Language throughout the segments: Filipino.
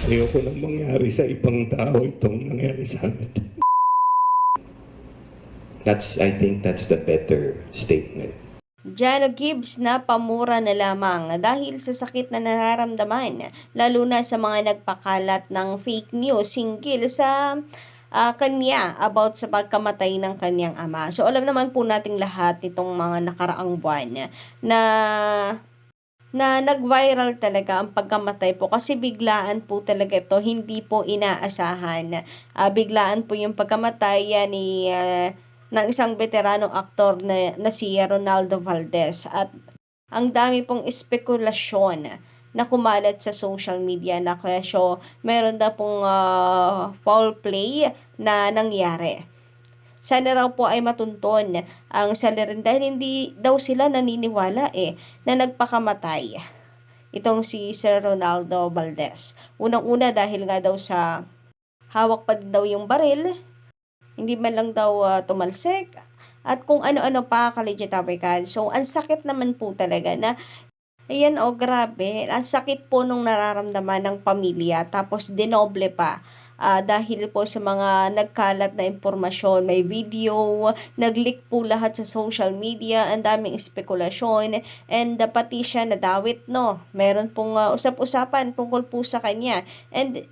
Ayoko nang mangyari sa ibang tao itong nangyari sa akin. I think that's the better statement. Jano Gibbs na pamura na lamang dahil sa sakit na nararamdaman, lalo na sa mga nagpakalat ng fake news hinggil sa kanya about sa pagkamatay ng kanyang ama. So alam naman po nating lahat itong mga nakaraang buwan na nag-viral talaga ang pagkamatay po kasi biglaan po talaga ito, hindi po inaasahan. Biglaan po yung pagkamatay ni ng isang veteranong aktor na si Ronaldo Valdez at ang dami pong espekulasyon na kumalat sa social media na kaya meron na pong foul play na nangyari. Sana raw po ay matunton ang salarin dahil hindi daw sila naniniwala na nagpakamatay itong si Sir Ronaldo Valdez. Unang-una dahil nga daw sa hawak pa daw yung baril, hindi man lang daw tumalsik, at kung ano-ano pa ka-legit African. So, ang sakit naman po talaga na, ayan grabe, ang sakit po nung nararamdaman ng pamilya, tapos dinoble pa. Dahil po sa mga nagkalat na impormasyon, may video, nag-leak po lahat sa social media, ang daming spekulasyon, and pati siya nadawit, no? Meron pong usap-usapan tungkol po sa kanya. And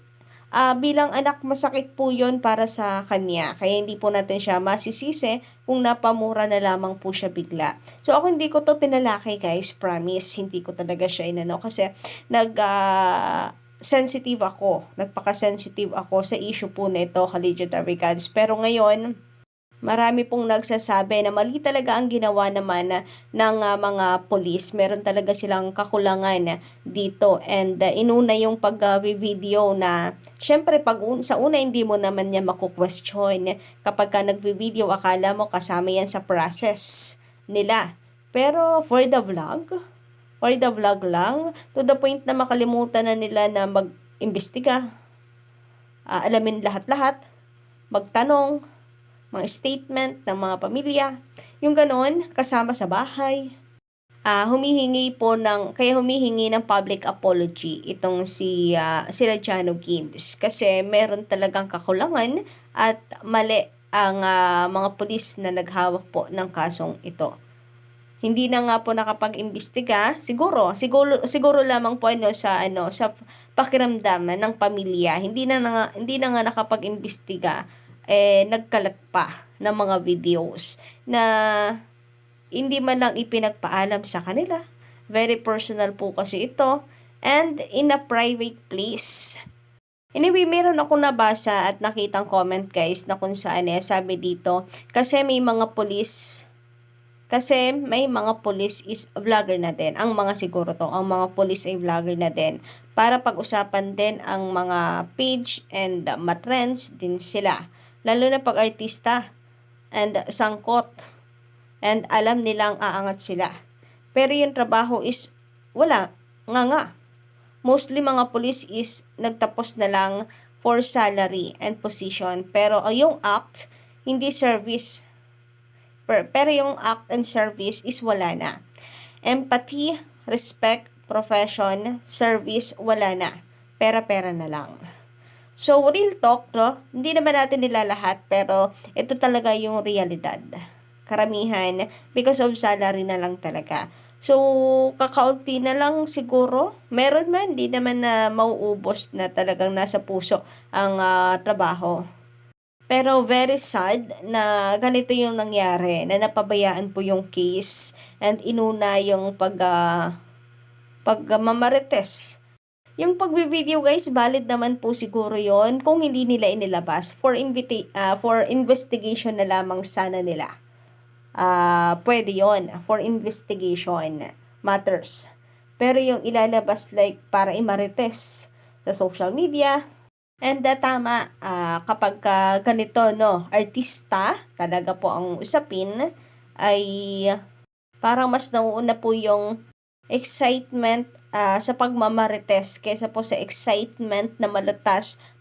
bilang anak, masakit po yon para sa kanya. Kaya hindi po natin siya masisisi kung napamura na lamang po siya bigla. So ako hindi ko to tinalaki guys, promise. Hindi ko talaga siya inano kasi sensitive ako. Nagpaka-sensitive ako sa issue po nito, Collegiate Americans. Pero ngayon, marami pong nagsasabi na mali talaga ang ginawa naman ng mga polis. Meron talaga silang kakulangan dito. And inuna yung pag-video na, syempre, sa una hindi mo naman niya maku-question. Kapag ka nag-video, akala mo kasama yan sa process nila. Pero for the vlog lang, to the point na makalimutan na nila na mag-imbestiga, alamin lahat-lahat, magtanong, mga statement ng mga pamilya, yung ganon, kasama sa bahay. Kaya humihingi ng public apology itong sila Jano Gibbs kasi meron talagang kakulangan at mali ang mga pulis na naghawak po ng kasong ito. Hindi na nga po nakapag-imbestiga, siguro lamang po sa pakiramdam ng pamilya. Hindi na nga nakapag-imbestiga, nagkalat pa ng mga videos na hindi man lang ipinagpaalam sa kanila. Very personal po kasi ito, and in a private place. Anyway, meron ako nabasa at nakitang comment guys na kung saan sabi dito, kasi may mga pulis is vlogger na din. Ang mga pulis ay vlogger na din. Para pag-usapan din ang mga page and matrends din sila. Lalo na pag artista and sangkot. And alam nilang aangat sila. Pero yung trabaho is wala. Nga. Mostly mga pulis is nagtapos na lang for salary and position. Pero yung act, hindi service. Pero yung act and service is wala na. Empathy, respect, profession, service, wala na. Pera-pera na lang. So, real talk, no? Hindi naman natin nilalahat, pero ito talaga yung realidad. Karamihan, because of salary na lang talaga. So, kakaunti na lang siguro. Meron man, di naman na mauubos na talagang nasa puso ang trabaho. Pero very sad na ganito yung nangyari, na napabayaan po yung case and inuna yung pagmamarites. Yung pagbi-video guys, valid naman po siguro yon kung hindi nila inilabas for investigation na lamang sana nila. Pwede yon for investigation matters. Pero yung ilalabas like para imarites sa social media, and tama, kapag ganito, no, artista, talaga po ang usapin, ay parang mas nauuna po yung excitement sa pagmamarites kaysa po sa excitement na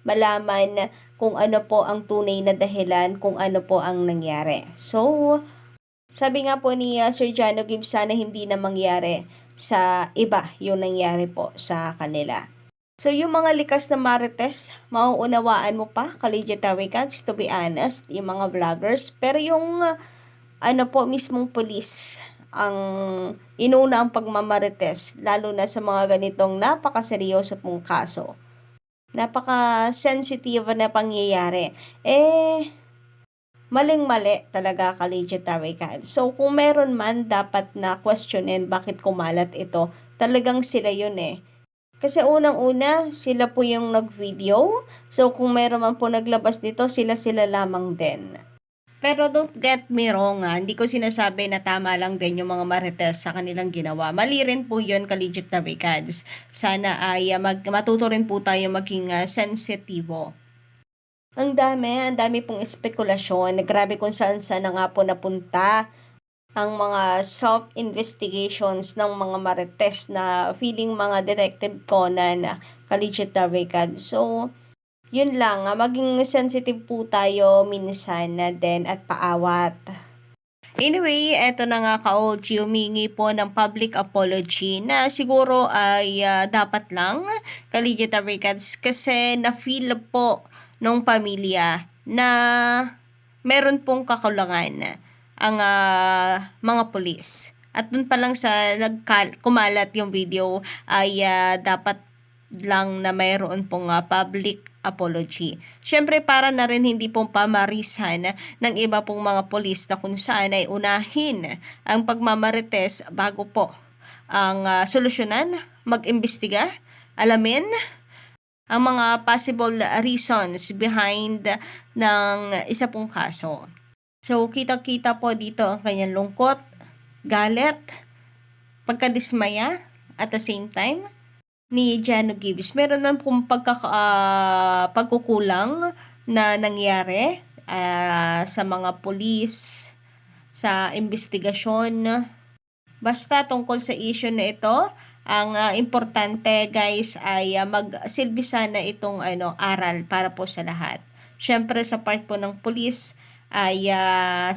malaman kung ano po ang tunay na dahilan, kung ano po ang nangyari. So, sabi nga po ni Sir Jano Gibbs, sana hindi na mangyari sa iba yung nangyari po sa kanila. So, yung mga likas na marites, mauunawaan mo pa, ka-legendary cats, to be honest, yung mga vloggers. Pero yung, ano po, mismong police, ang inuna ang pagmamarites, lalo na sa mga ganitong napakaseryoso pong kaso. Napaka-sensitive na pangyayari. Maling-mali talaga, ka-legendary cats. So, kung meron man, dapat na questionin bakit kumalat ito. Talagang sila yun Kasi unang-una, sila po yung nag-video. So, kung meron man po naglabas dito, sila lamang din. Pero don't get me wrong hindi ko sinasabi na tama lang din yung mga marites sa kanilang ginawa. Mali rin po yun, ka-legit na recads. Sana ay matuto rin po tayo maging sensitibo. Ang dami pong espekulasyon. Grabe kung saan na nga po napunta ang mga self-investigations ng mga marites na feeling mga Detective Conan, ka-legit na recads. So, yun lang, maging sensitive po tayo minsan na din at paawat. Anyway, eto na nga ka-OG, humingi po ng public apology na siguro ay dapat lang, ka-legit recads, kasi na-feel po nung pamilya na meron pong kakulangan ang mga pulis. At dun pa lang sa kumalat yung video ay dapat lang na mayroon pong public apology. Siyempre, para na rin hindi pong pamarisan ng iba pong mga polis na kung saan ay unahin ang pagmamarites bago po ang solusyonan, mag-imbestiga, alamin ang mga possible reasons behind ng isa pong kaso. So, kita-kita po dito ang kanyang lungkot, galit, pagkadismaya, at the same time, ni Jano Gibbs. Meron man pong pagkukulang na nangyari sa mga pulis, sa investigasyon. Basta tungkol sa issue na ito, ang importante guys ay magsilbi sana itong aral para po sa lahat. Siyempre sa part po ng pulis ay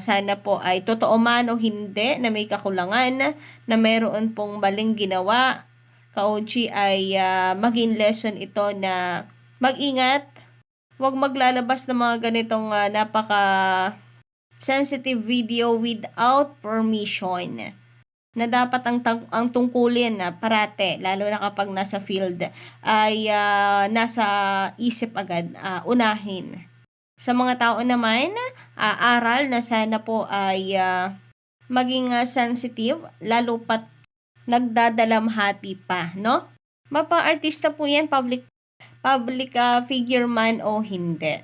sana po ay totoo man o hindi na may kakulangan, na mayroon pong maling ginawa, ka-OG, ay maging lesson ito na mag-ingat, huwag maglalabas ng mga ganitong napaka-sensitive video without permission, na dapat ang tungkulin parate, lalo na kapag nasa field, ay nasa isip agad, unahin. Sa mga tao naman, aral na sana po ay maging sensitive, lalo pat nagdadalamhati pa, no? Mapa-artista po yan, public figure man o hindi.